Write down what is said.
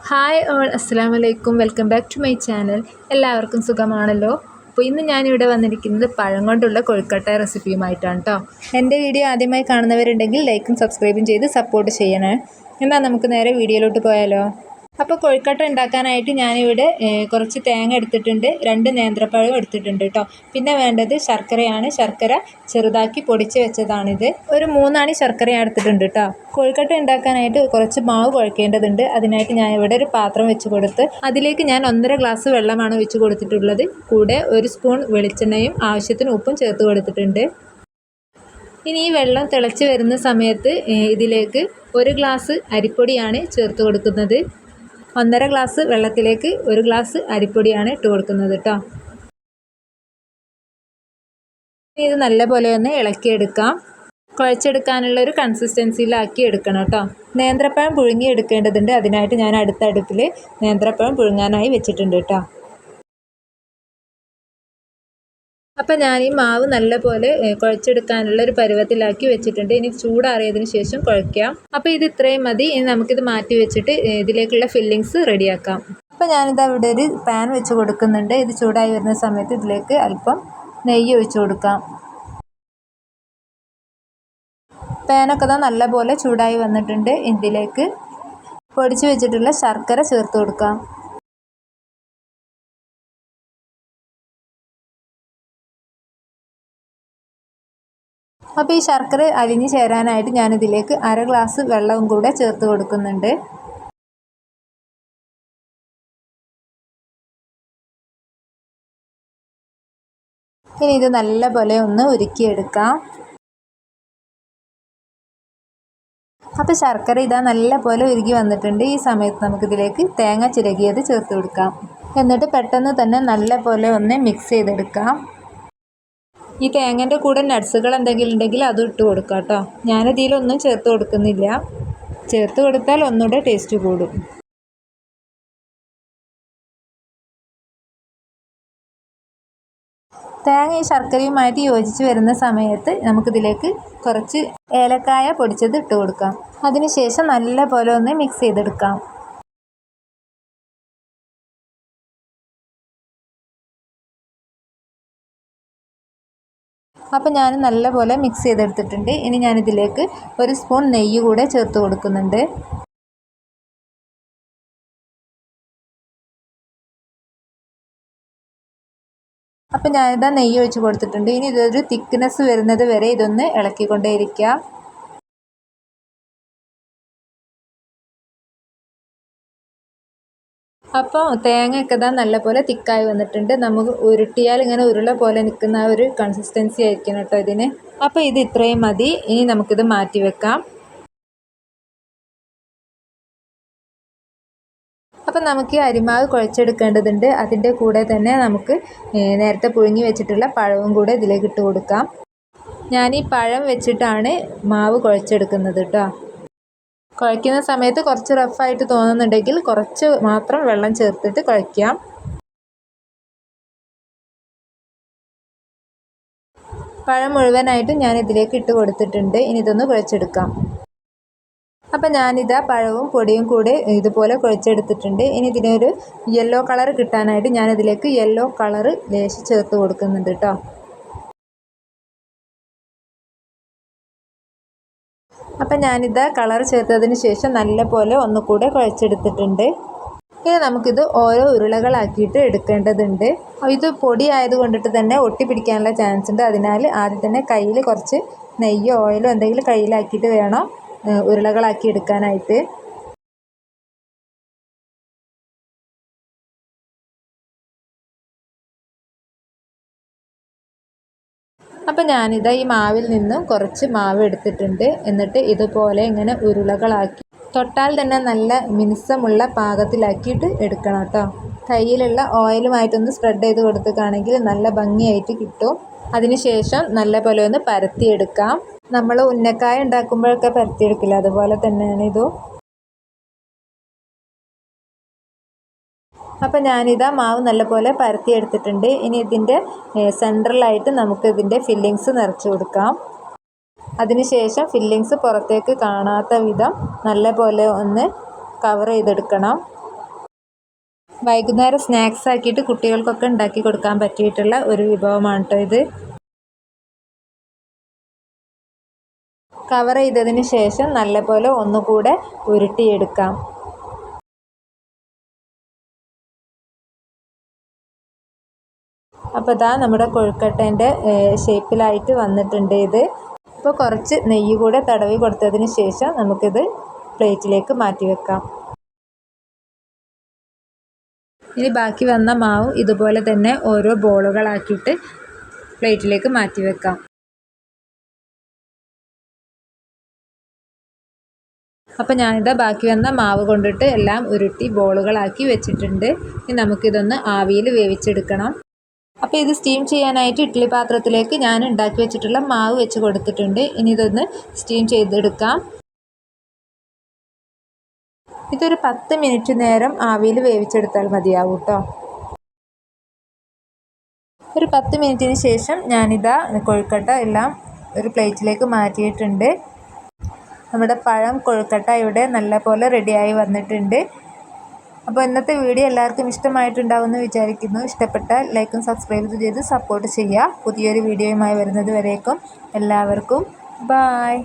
Hi all, അസ്സാം വലൈക്കും. Welcome back to my channel. എല്ലാവർക്കും സുഖമാണല്ലോ. അപ്പോൾ ഇന്ന് ഞാനിവിടെ വന്നിരിക്കുന്നത് പഴം കൊണ്ടുള്ള കൊഴുക്കട്ട റെസിപ്പിയുമായിട്ടാണ് കേട്ടോ. എൻ്റെ വീഡിയോ ആദ്യമായി കാണുന്നവരുണ്ടെങ്കിൽ ലൈക്കും സബ്സ്ക്രൈബും ചെയ്ത് സപ്പോർട്ട് ചെയ്യണേ. എന്നാൽ നമുക്ക് നേരെ വീഡിയോയിലോട്ട് പോയാലോ. അപ്പോൾ കൊഴുക്കട്ട ഉണ്ടാക്കാനായിട്ട് ഞാനിവിടെ കുറച്ച് തേങ്ങ എടുത്തിട്ടുണ്ട്, 2 നേന്ത്രപ്പഴം എടുത്തിട്ടുണ്ട് കേട്ടോ. പിന്നെ വേണ്ടത് ശർക്കരയാണ്. ശർക്കര ചെറുതാക്കി പൊടിച്ച് വെച്ചതാണിത്. ഒരു 3 അണി ശർക്കര എടുത്തിട്ടുണ്ട് കേട്ടോ. കൊഴുക്കട്ട ഉണ്ടാക്കാനായിട്ട് കുറച്ച് മാവ് കുഴക്കേണ്ടതുണ്ട്. അതിനായിട്ട് ഞാൻ ഇവിടെ ഒരു പാത്രം വെച്ച് കൊടുത്ത് അതിലേക്ക് ഞാൻ 1.5 ഗ്ലാസ് വെള്ളമാണ് ഒഴിച്ച് കൊടുത്തിട്ടുള്ളത്. കൂടെ 1 സ്പൂൺ വെളിച്ചെണ്ണയും ആവശ്യത്തിന് ഉപ്പും ചേർത്ത് കൊടുത്തിട്ടുണ്ട്. ഇനി ഈ വെള്ളം തിളച്ച് വരുന്ന സമയത്ത് ഇതിലേക്ക് 1 ഗ്ലാസ് അരിപ്പൊടിയാണ് ചേർത്ത് കൊടുക്കുന്നത്. 1.5 ഗ്ലാസ് വെള്ളത്തിലേക്ക് 1 ഗ്ലാസ് അരിപ്പൊടിയാണ് ഇട്ട് കൊടുക്കുന്നത് കേട്ടോ. ഇത് നല്ലപോലെ ഒന്ന് ഇളക്കിയെടുക്കാം. കുഴച്ചെടുക്കാനുള്ള ഒരു കൺസിസ്റ്റൻസിയിലാക്കി എടുക്കണം കേട്ടോ. നേന്ത്രപ്പഴം പുഴുങ്ങി എടുക്കേണ്ടതുണ്ട്. അതിനായിട്ട് ഞാൻ അടുത്ത അടുപ്പിൽ നേന്ത്രപ്പഴം പുഴുങ്ങാനായി വെച്ചിട്ടുണ്ട് കേട്ടോ. അപ്പം ഞാൻ ഈ മാവ് നല്ലപോലെ കുഴച്ചെടുക്കാനുള്ള ഒരു പരുവത്തിലാക്കി വെച്ചിട്ടുണ്ട്. ഇനി ചൂടാറിയതിന് ശേഷം കുഴയ്ക്കാം. അപ്പോൾ ഇത് ഇത്രയും മതി. ഇനി നമുക്കിത് മാറ്റി വെച്ചിട്ട് ഇതിലേക്കുള്ള ഫില്ലിങ്സ് റെഡിയാക്കാം. അപ്പോൾ ഞാനിതാ ഇവിടെ ഒരു പാൻ വെച്ച് കൊടുക്കുന്നുണ്ട്. ഇത് ചൂടായി വരുന്ന സമയത്ത് ഇതിലേക്ക് അല്പം നെയ്യ് ഒഴിച്ച് കൊടുക്കാം. പാനൊക്കെ ഇതാ നല്ലപോലെ ചൂടായി വന്നിട്ടുണ്ട്. ഇതിലേക്ക് പൊടിച്ച് വെച്ചിട്ടുള്ള ശർക്കര ചേർത്ത് കൊടുക്കാം. അപ്പോൾ ഈ ശർക്കര അലിഞ്ഞ് ചേരാനായിട്ട് ഞാനിതിലേക്ക് 1/2 ഗ്ലാസ് വെള്ളവും കൂടെ ചേർത്ത് കൊടുക്കുന്നുണ്ട്. ഇനി ഇത് നല്ലപോലെ ഒന്ന് ഉരുക്കിയെടുക്കാം. അപ്പോൾ ശർക്കര ഇതാ നല്ലപോലെ ഉരുകി വന്നിട്ടുണ്ട്. ഈ സമയത്ത് നമുക്കിതിലേക്ക് തേങ്ങ ചിരകിയത് ചേർത്ത് കൊടുക്കാം. എന്നിട്ട് പെട്ടെന്ന് തന്നെ നല്ലപോലെ ഒന്ന് മിക്സ് ചെയ്തെടുക്കാം. ഈ തേങ്ങൻ്റെ കൂടെ നട്ട്സുകൾ എന്തെങ്കിലും ഉണ്ടെങ്കിൽ അത് ഇട്ട് കൊടുക്കാം കേട്ടോ. ഞാനിതിലൊന്നും ചേർത്ത് കൊടുക്കുന്നില്ല. ചേർത്ത് കൊടുത്താൽ ഒന്നുകൂടെ ടേസ്റ്റ് കൂടും. തേങ്ങ ഈ ശർക്കരയുമായിട്ട് യോജിച്ച് വരുന്ന സമയത്ത് നമുക്കിതിലേക്ക് കുറച്ച് ഏലക്കായ പൊടിച്ചത് ഇട്ട് കൊടുക്കാം. അതിനുശേഷം നല്ലപോലെ ഒന്ന് മിക്സ് ചെയ്തെടുക്കാം. അപ്പോൾ ഞാൻ നല്ലപോലെ മിക്സ് ചെയ്തെടുത്തിട്ടുണ്ട്. ഇനി ഞാനിതിലേക്ക് 1 സ്പൂൺ നെയ്യ് കൂടെ ചേർത്ത് കൊടുക്കുന്നുണ്ട്. അപ്പോൾ ഞാനിതാ നെയ്യ് ഒഴിച്ച് കൊടുത്തിട്ടുണ്ട്. ഇനി ഇതൊരു തിക്നെസ് വരുന്നത് വരെ ഇതൊന്ന് ഇളക്കിക്കൊണ്ടേയിരിക്കുക. അപ്പോൾ തേങ്ങയൊക്കെ ഇതാ നല്ലപോലെ തിക്കായി വന്നിട്ടുണ്ട്. നമുക്ക് ഉരുട്ടിയാൽ ഇങ്ങനെ ഉരുള പോലെ നിൽക്കുന്ന ആ ഒരു കൺസിസ്റ്റൻസി ആയിരിക്കണം കേട്ടോ ഇതിന്. അപ്പോൾ ഇത് ഇത്രയും മതി. ഇനി നമുക്കിത് മാറ്റി വെക്കാം. അപ്പം നമുക്ക് അരിമാവ് കുഴച്ചെടുക്കേണ്ടതുണ്ട്. അതിൻ്റെ കൂടെ തന്നെ നമുക്ക് നേരത്തെ പുഴുങ്ങി വെച്ചിട്ടുള്ള പഴവും കൂടെ ഇതിലേക്ക് ഇട്ട് കൊടുക്കാം. ഞാൻ ഈ പഴം വെച്ചിട്ടാണ് മാവ് കുഴച്ചെടുക്കുന്നത് കേട്ടോ. കുഴയ്ക്കുന്ന സമയത്ത് കുറച്ച് റഫായിട്ട് തോന്നുന്നുണ്ടെങ്കിൽ കുറച്ച് മാത്രം വെള്ളം ചേർത്തിട്ട് കുഴയ്ക്കാം. പഴം മുഴുവനായിട്ടും ഞാൻ ഇതിലേക്ക് ഇട്ട് കൊടുത്തിട്ടുണ്ട്. ഇനി ഇതൊന്ന് കുഴച്ചെടുക്കാം. അപ്പം ഞാനിതാ പഴവും പൊടിയും കൂടെ ഇതുപോലെ കുഴച്ചെടുത്തിട്ടുണ്ട്. ഇനി ഇതിനൊരു യെല്ലോ കളർ കിട്ടാനായിട്ട് ഞാനിതിലേക്ക് യെല്ലോ കളർ ലേശം ചേർത്ത് കൊടുക്കുന്നുണ്ട് കേട്ടോ. അപ്പം ഞാനിതാ കളർ ചേർത്തതിന് ശേഷം നല്ലപോലെ ഒന്നുകൂടെ കുഴച്ചെടുത്തിട്ടുണ്ട്. ഇനി നമുക്കിത് ഓരോ ഉരുളകളാക്കിയിട്ട് എടുക്കേണ്ടതുണ്ട്. ഇത് പൊടി ആയതുകൊണ്ടിട്ട് തന്നെ ഒട്ടിപ്പിടിക്കാനുള്ള ചാൻസ് ഉണ്ട്. അതിനാൽ ആദ്യം തന്നെ കയ്യിൽ കുറച്ച് നെയ്യോ ഓയിലോ എന്തെങ്കിലും കയ്യിലാക്കിയിട്ട് വേണം ഉരുളകളാക്കി എടുക്കാനായിട്ട്. അപ്പം ഞാനിതാ ഈ മാവിൽ നിന്നും കുറച്ച് മാവ് എടുത്തിട്ടുണ്ട്. എന്നിട്ട് ഇതുപോലെ ഇങ്ങനെ ഉരുളകളാക്കി തൊട്ടാൽ തന്നെ നല്ല മിനുസമുള്ള പാകത്തിലാക്കിയിട്ട് എടുക്കണം കേട്ടോ. കയ്യിലുള്ള ഓയിലുമായിട്ടൊന്ന് സ്പ്രെഡ് ചെയ്ത് കൊടുക്കുകയാണെങ്കിൽ നല്ല ഭംഗിയായിട്ട് കിട്ടും. അതിനുശേഷം നല്ലപോലെ ഒന്ന് പരത്തിയെടുക്കാം. നമ്മൾ ഉന്നക്കായ ഉണ്ടാക്കുമ്പോഴൊക്കെ പരത്തിയെടുക്കില്ല, അതുപോലെ തന്നെയാണ് ഇതും. അപ്പം ഞാനിതാ മാവ് നല്ലപോലെ പരത്തിയെടുത്തിട്ടുണ്ട്. ഇനി ഇതിൻ്റെ സെൻട്രലായിട്ട് നമുക്ക് ഇതിൻ്റെ ഫില്ലിങ്സ് നിറച്ച് കൊടുക്കാം. അതിനുശേഷം ഫില്ലിങ്സ് പുറത്തേക്ക് കാണാത്ത വിധം നല്ലപോലെ ഒന്ന് കവർ ചെയ്തെടുക്കണം. വൈകുന്നേരം സ്നാക്സ് ആക്കിയിട്ട് കുട്ടികൾക്കൊക്കെ ഉണ്ടാക്കി കൊടുക്കാൻ പറ്റിയിട്ടുള്ള ഒരു വിഭവമാണ് കേട്ടോ ഇത്. കവർ ചെയ്തതിന് ശേഷം നല്ലപോലെ ഒന്നുകൂടെ ഉരുട്ടിയെടുക്കാം. അപ്പോൾ ഇതാ നമ്മുടെ കൊഴുക്കട്ടേൻ്റെ ഷേപ്പിലായിട്ട് വന്നിട്ടുണ്ട് ഇത്. ഇപ്പോൾ കുറച്ച് നെയ്യ് കൂടെ തടവി കൊടുത്തതിന് ശേഷം നമുക്കിത് പ്ലേറ്റിലേക്ക് മാറ്റി വെക്കാം. ഇനി ബാക്കി വന്ന മാവ് ഇതുപോലെ തന്നെ ഓരോ ബോളുകളാക്കിയിട്ട് പ്ലേറ്റിലേക്ക് മാറ്റി വെക്കാം. അപ്പോൾ ഞാനിതാ ബാക്കി വന്ന മാവ് കൊണ്ടിട്ട് എല്ലാം ഉരുട്ടി ബോളുകളാക്കി വെച്ചിട്ടുണ്ട്. ഇനി നമുക്കിതൊന്ന് ആവിയിൽ വേവിച്ചെടുക്കണം. അപ്പോൾ ഇത് സ്റ്റീം ചെയ്യാനായിട്ട് ഇഡ്ഡലി പാത്രത്തിലേക്ക് ഞാൻ ഉണ്ടാക്കി വെച്ചിട്ടുള്ള മാവ് വെച്ച് കൊടുത്തിട്ടുണ്ട്. ഇനി ഇതൊന്ന് സ്റ്റീം ചെയ്തെടുക്കാം. ഇതൊരു 10 മിനിറ്റ് നേരം ആവിയിൽ വേവിച്ചെടുത്താൽ മതിയാവും കേട്ടോ. ഒരു 10 മിനിറ്റിന് ശേഷം ഞാനിതാ കൊഴുക്കട്ട എല്ലാം ഒരു പ്ലേറ്റിലേക്ക് മാറ്റിയിട്ടുണ്ട്. നമ്മുടെ പഴം കൊഴുക്കട്ട ഇവിടെ നല്ലപോലെ റെഡിയായി വന്നിട്ടുണ്ട്. അപ്പോൾ ഇന്നത്തെ വീഡിയോ എല്ലാവർക്കും ഇഷ്ടമായിട്ടുണ്ടാവുമെന്ന് വിചാരിക്കുന്നു. ഇഷ്ടപ്പെട്ടാൽ ലൈക്കും സബ്സ്ക്രൈബ് ചെയ്ത് സപ്പോർട്ട് ചെയ്യുക. പുതിയൊരു വീഡിയോയുമായി വരുന്നത് വരേക്കും എല്ലാവർക്കും ബായ്.